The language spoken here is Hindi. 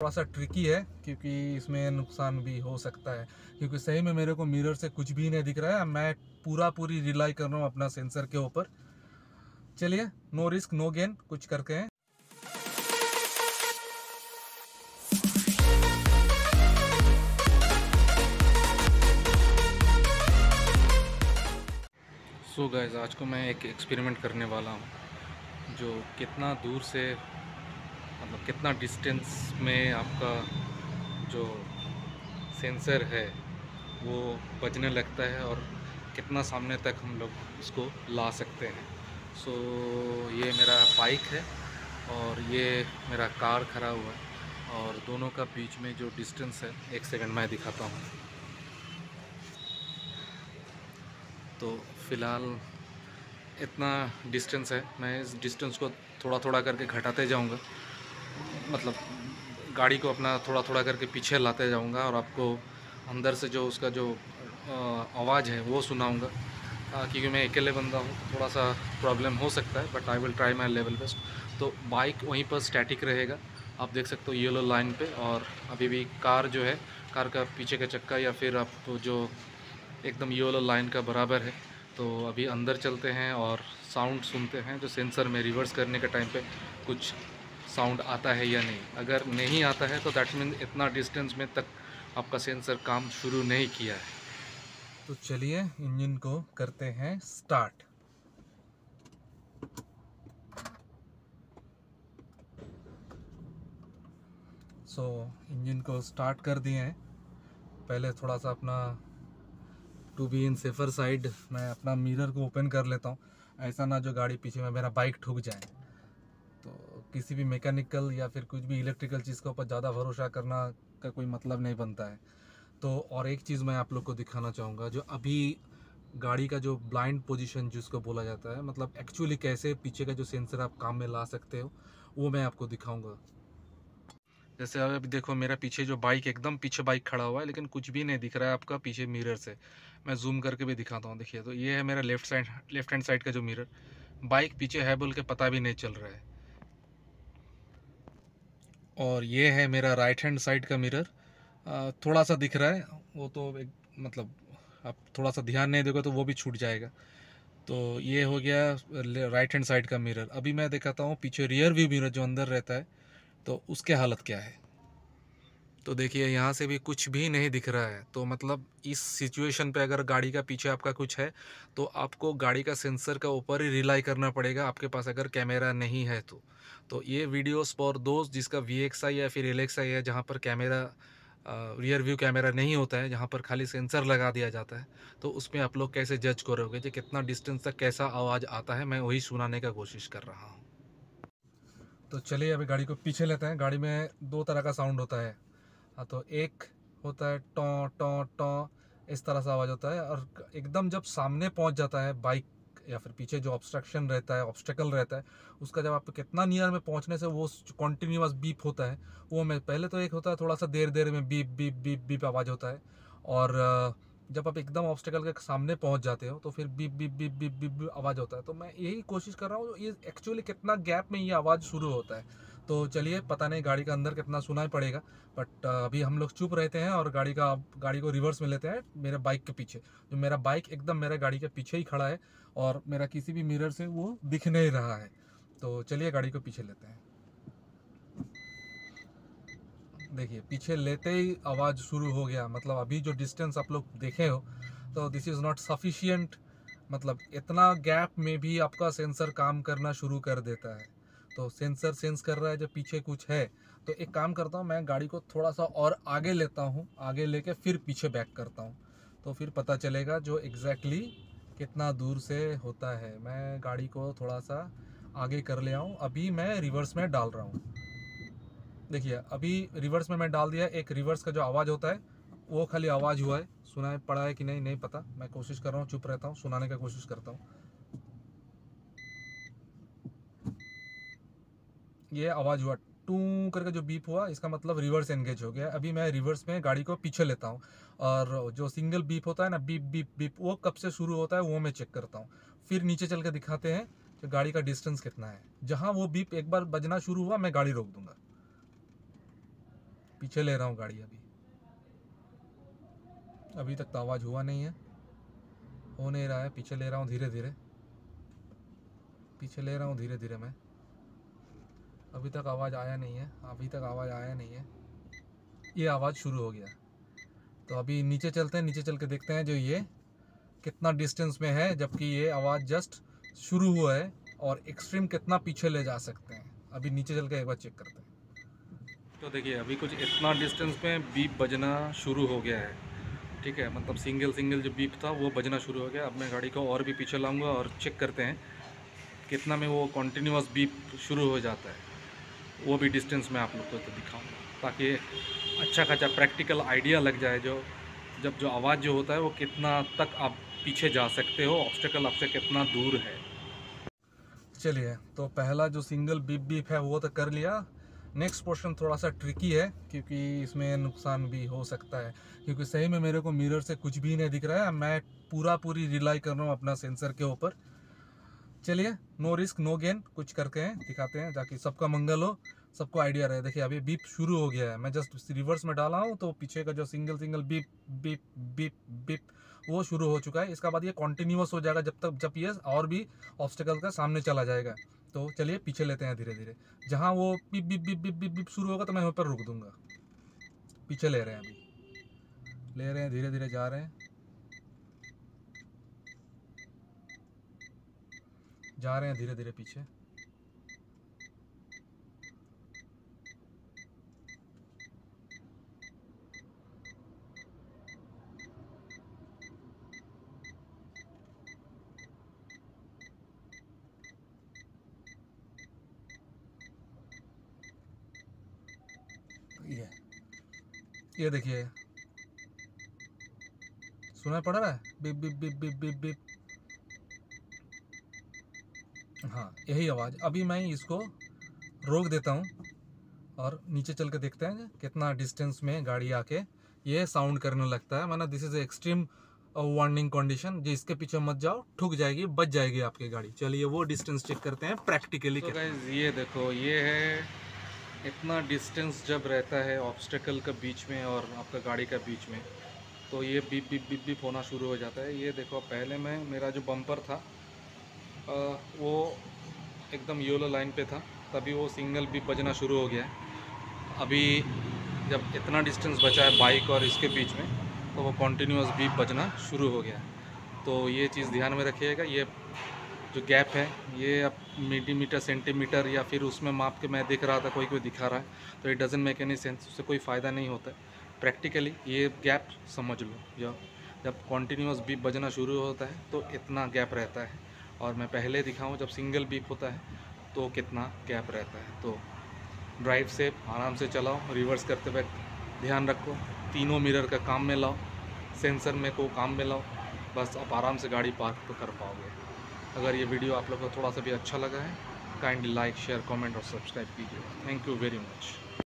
थोड़ा सा ट्रिकी है क्योंकि इसमें नुकसान भी हो सकता है, क्योंकि सही में मेरे को मिरर से कुछ भी नहीं दिख रहा है। मैं पूरी रिलाई कर रहा हूँ अपना सेंसर के ऊपर। चलिए, नो रिस्क नो गेन, कुछ करके हैं। सो गाइस, आज को मैं एक एक्सपेरिमेंट करने वाला हूँ जो कितना दूर से, मतलब कितना डिस्टेंस में आपका जो सेंसर है वो बजने लगता है और कितना सामने तक हम लोग उसको ला सकते हैं। सो ये मेरा बाइक है और ये मेरा कार खड़ा हुआ है और दोनों का बीच में जो डिस्टेंस है, एक सेकंड मैं दिखाता हूँ। तो फ़िलहाल इतना डिस्टेंस है, मैं इस डिस्टेंस को थोड़ा थोड़ा करके घटाते जाऊँगा, मतलब गाड़ी को अपना थोड़ा थोड़ा करके पीछे लाते जाऊँगा और आपको अंदर से जो उसका जो आवाज़ है वो सुनाऊँगा। क्योंकि मैं अकेले बंदा हूँ, थोड़ा सा प्रॉब्लम हो सकता है, but I will try my level best. तो बाइक वहीं पर स्टैटिक रहेगा, आप देख सकते हो येलो लाइन पे, और अभी भी कार जो है, कार का पीछे का चक्का या फिर आप जो एकदम येलो लाइन का बराबर है। तो अभी अंदर चलते हैं और साउंड सुनते हैं, जो सेंसर में रिवर्स करने के टाइम पे कुछ साउंड आता है या नहीं। अगर नहीं आता है तो दैट मीन इतना डिस्टेंस में तक आपका सेंसर काम शुरू नहीं किया है। तो चलिए इंजन को करते हैं स्टार्ट। सो इंजन को स्टार्ट कर दिए हैं। पहले थोड़ा सा अपना to be in safer side मैं अपना मिरर को ओपन कर लेता हूँ, ऐसा ना जो गाड़ी पीछे में मेरा बाइक ठुक जाए। तो किसी भी मैकेनिकल या फिर कुछ भी इलेक्ट्रिकल चीज़ के ऊपर ज़्यादा भरोसा करना का कोई मतलब नहीं बनता है। तो और एक चीज़ मैं आप लोग को दिखाना चाहूँगा, जो अभी गाड़ी का जो ब्लाइंड पोजीशन जिसको बोला जाता है, मतलब एक्चुअली कैसे पीछे का जो सेंसर आप काम में ला सकते हो, वो मैं आपको दिखाऊंगा। जैसे अभी देखो, मेरा पीछे जो बाइक, एकदम पीछे बाइक खड़ा हुआ है, लेकिन कुछ भी नहीं दिख रहा है आपका पीछे मिरर से। मैं जूम करके भी दिखाता हूँ। देखिए, तो ये है मेरा लेफ्ट हैंड साइड का जो मिरर, बाइक पीछे है बोल के पता भी नहीं चल रहा है। और ये है मेरा राइट हैंड साइड का मिरर, थोड़ा सा दिख रहा है, वो तो एक, मतलब आप थोड़ा सा ध्यान नहीं दोगे तो वो भी छूट जाएगा। तो ये हो गया राइट हैंड साइड का मिरर। अभी मैं दिखाता हूँ पीछे रियर व्यू मिरर जो अंदर रहता है, तो उसके हालत क्या है। तो देखिए, यहाँ से भी कुछ भी नहीं दिख रहा है। तो मतलब इस सिचुएशन पे अगर गाड़ी का पीछे आपका कुछ है, तो आपको गाड़ी का सेंसर का ऊपर ही रिलाई करना पड़ेगा, आपके पास अगर कैमरा नहीं है तो ये वीडियोस फॉर दोस्त जिसका VXI या फिर LXI है, जहाँ पर कैमरा, रियर व्यू कैमरा नहीं होता है, जहाँ पर खाली सेंसर लगा दिया जाता है, तो उसमें आप लोग कैसे जज करोगे कि कितना डिस्टेंस तक कैसा आवाज़ आता है। मैं वही सुनाने का कोशिश कर रहा हूँ। तो चलिए, अभी गाड़ी को पीछे लेते हैं। गाड़ी में दो तरह का साउंड होता है। हाँ, तो एक होता है टॉ टॉ टॉ, इस तरह से आवाज़ होता है। और एकदम जब सामने पहुंच जाता है बाइक, या फिर पीछे जो ऑब्स्ट्रक्शन रहता है, ऑब्स्टेकल रहता है, उसका जब आप कितना नियर में पहुंचने से वो कॉन्टिन्यूस बीप होता है, वो में पहले तो एक होता है थोड़ा सा देर देर में बीप बीप बीप बीप आवाज़ होता है। और जब आप एकदम ऑब्स्टेकल के सामने पहुंच जाते हो तो फिर beep beep beep beep beep beep आवाज़ होता है। तो मैं यही कोशिश कर रहा हूँ ये एक्चुअली कितना गैप में ये आवाज़ शुरू होता है। तो चलिए, पता नहीं गाड़ी का अंदर कितना सुनाई पड़ेगा, बट अभी हम लोग चुप रहते हैं और गाड़ी को रिवर्स में लेते हैं मेरे बाइक के पीछे। जो मेरा बाइक एकदम मेरे गाड़ी के पीछे ही खड़ा है और मेरा किसी भी मिरर से वो दिख नहीं रहा है। तो चलिए, गाड़ी को पीछे लेते हैं। देखिए, पीछे लेते ही आवाज़ शुरू हो गया। मतलब अभी जो डिस्टेंस आप लोग देखे हो, तो दिस इज़ नॉट सफिशियंट। मतलब इतना गैप में भी आपका सेंसर काम करना शुरू कर देता है। तो सेंसर सेंस कर रहा है जब पीछे कुछ है। तो एक काम करता हूँ, मैं गाड़ी को थोड़ा सा और आगे लेता हूँ, आगे लेके फिर पीछे बैक करता हूँ, तो फिर पता चलेगा जो एग्जैक्टली कितना दूर से होता है। मैं गाड़ी को थोड़ा सा आगे कर ले आऊँ। अभी मैं रिवर्स में डाल रहा हूँ। देखिए, अभी रिवर्स में मैं डाल दिया। एक रिवर्स का जो आवाज़ होता है, वो खाली आवाज़ हुआ है, सुनाई पड़ा है कि नहीं नहीं पता। मैं कोशिश कर रहा हूँ, चुप रहता हूँ, सुनाने का कोशिश करता हूँ। ये आवाज़ हुआ, टू करके जो बीप हुआ, इसका मतलब रिवर्स एंगेज हो गया। अभी मैं रिवर्स में गाड़ी को पीछे लेता हूँ और जो सिंगल बीप होता है ना, बीप बीप बीप, वो कब से शुरू होता है वो मैं चेक करता हूँ। फिर नीचे चल के दिखाते हैं कि गाड़ी का डिस्टेंस कितना है। जहाँ वो बीप एक बार बजना शुरू हुआ, मैं गाड़ी रोक दूंगा। पीछे ले रहा हूँ गाड़ी। अभी तक तो आवाज़ हुआ नहीं है, हो नहीं रहा है। पीछे ले रहा हूँ धीरे धीरे, पीछे ले रहा हूँ धीरे धीरे मैं। अभी तक आवाज़ आया नहीं है, अभी तक आवाज़ आया नहीं है। ये आवाज़ शुरू हो गया। तो अभी नीचे चलते हैं, नीचे चल के देखते हैं जो ये कितना डिस्टेंस में है, जबकि ये आवाज़ जस्ट शुरू हुआ है और एक्सट्रीम कितना पीछे ले जा सकते हैं। अभी नीचे चल के एक बार चेक करते हैं। तो देखिए अभी कुछ इतना डिस्टेंस में बीप बजना शुरू हो गया है, ठीक है। मतलब सिंगल सिंगल जो बीप था वो बजना शुरू हो गया। अब मैं गाड़ी को और भी पीछे लाऊंगा और चेक करते हैं कितना में वो कॉन्टीन्यूअस बीप शुरू हो जाता है। वो भी डिस्टेंस में आप लोग को तो दिखाऊंगा, ताकि अच्छा खासा प्रैक्टिकल आइडिया लग जाए जो जब जो आवाज़ जो होता है वो कितना तक आप पीछे जा सकते हो, ऑब्स्टेकल आपसे कितना दूर है। चलिए, तो पहला जो सिंगल बीप बीप है वो तो कर लिया। नेक्स्ट पोर्शन थोड़ा सा ट्रिकी है क्योंकि इसमें नुकसान भी हो सकता है, क्योंकि सही में मेरे को मिरर से कुछ भी नहीं दिख रहा है। मैं पूरी रिलाई कर रहा हूँ अपना सेंसर के ऊपर। चलिए, नो रिस्क नो गेन, कुछ करके हैं दिखाते हैं ताकि सबका मंगल हो, सबको आइडिया रहे। देखिए अभी बीप शुरू हो गया है, मैं जस्ट रिवर्स में डाला हूँ तो पीछे का जो single single beep beep beep beep वो शुरू हो चुका है। इसका बाद ये कॉन्टिन्यूअस हो जाएगा जब ये और भी ऑब्स्टेकल का सामने चला जाएगा। तो चलिए पीछे लेते हैं धीरे धीरे। जहाँ वो beep beep beep beep beep beep शुरू होगा तो मैं वहाँ पर रुक दूंगा। पीछे ले रहे हैं, अभी ले रहे हैं, धीरे धीरे जा रहे हैं, जा रहे हैं धीरे धीरे पीछे। ये देखिए सुनाई पड़ रहा है beep beep beep beep beep beep. हाँ, यही आवाज़। अभी मैं इसको रोक देता हूँ और नीचे चल के देखते हैं कितना डिस्टेंस में गाड़ी आके ये साउंड करने लगता है। माना this is extreme warning condition, जो इसके पीछे मत जाओ, ठुक जाएगी, बच जाएगी आपकी गाड़ी। चलिए वो डिस्टेंस चेक करते हैं प्रैक्टिकली। तो गाइस ये देखो, ये है इतना डिस्टेंस जब रहता है ऑब्स्टेकल के बीच में और आपका गाड़ी का बीच में, तो ये बीप बीप बीप बीप होना शुरू हो जाता है। ये देखो, पहले में मेरा जो बम्पर था वो एकदम येलो लाइन पे था, तभी वो सिंगल बीप बजना शुरू हो गया है। अभी जब इतना डिस्टेंस बचा है बाइक और इसके बीच में, तो वो कॉन्टीन्यूअस बीप बजना शुरू हो गया है। तो ये चीज़ ध्यान में रखिएगा। ये जो गैप है ये अब मिलीमीटर सेंटीमीटर या फिर उसमें माप के मैं देख रहा था, कोई दिखा रहा है, तो it doesn't make any sense, उससे कोई फ़ायदा नहीं होता है। प्रैक्टिकली ये गैप समझ लो, जब कॉन्टीन्यूअस बीप बजना शुरू होता है तो इतना गैप रहता है, और मैं पहले दिखाऊं जब सिंगल बीप होता है तो कितना गैप रहता है। तो ड्राइव से आराम से चलाओ, रिवर्स करते वक्त ध्यान रखो, तीनों मिरर का काम में लाओ, सेंसर में को काम में लाओ, बस आप आराम से गाड़ी पार्क तो कर पाओगे। अगर ये वीडियो आप लोग को थोड़ा सा भी अच्छा लगा है, काइंडली लाइक शेयर कमेंट और सब्सक्राइब कीजिए। Thank you very much.